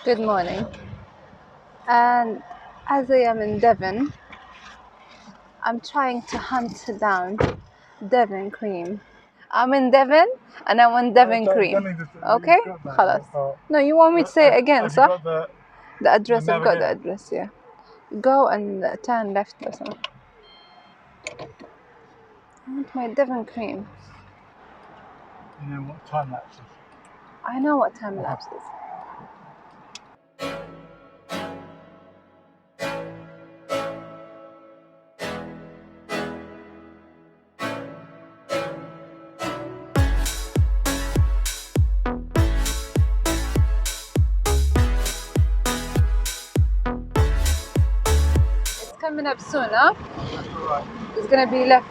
Good morning. And as I am in Devon, I'm trying to hunt down Devon cream. I'm in Devon and I want Devon cream. Okay? خلاص. No, you want me to say it again, صح? The address, I've got the address, yeah. Go and turn left or something. I want my Devon cream. You know what time lapse is? I know what time lapse is. It's coming up soon, huh? That's all right. It's gonna be left.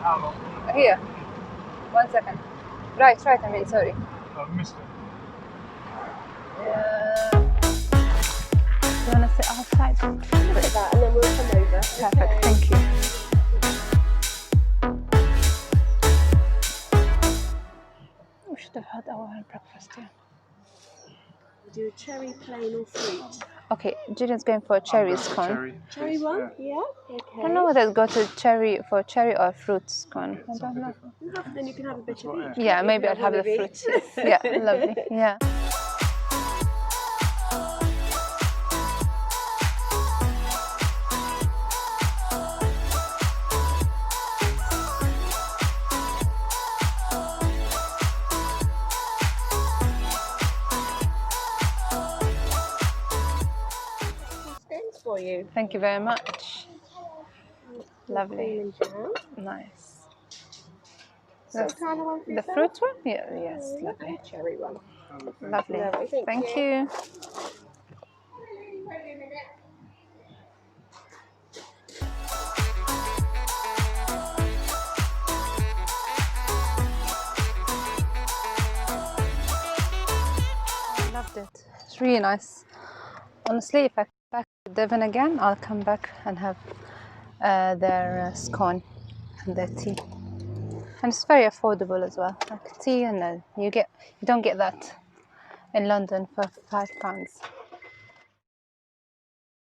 How long? Here. 1 second. Right, I mean, sorry. I missed it. You wanna sit outside? Look at that, and then we'll come over. Perfect, thank you. We should have had our breakfast here. Do a cherry, plain, or fruit? Okay, Julian's going for a cherry scone. Cherry one? Yeah. Okay. I don't know whether to go to cherry or fruit scone. I don't know. Then you can have a bit of each. Yeah, maybe I'll have the fruit. Yeah, lovely. Yeah. Stems for you. Thank you very much. Lovely. Nice. So kind of one for The yourself? fruit one? Yeah, yes, lovely. Cherry one. Lovely. Lovely, Thank you. I loved it. It's really nice. Honestly, if I come back to Devon again, I'll come back and have their scone and their tea. And it's very affordable as well. Like tea, and you don't get that in London for £5.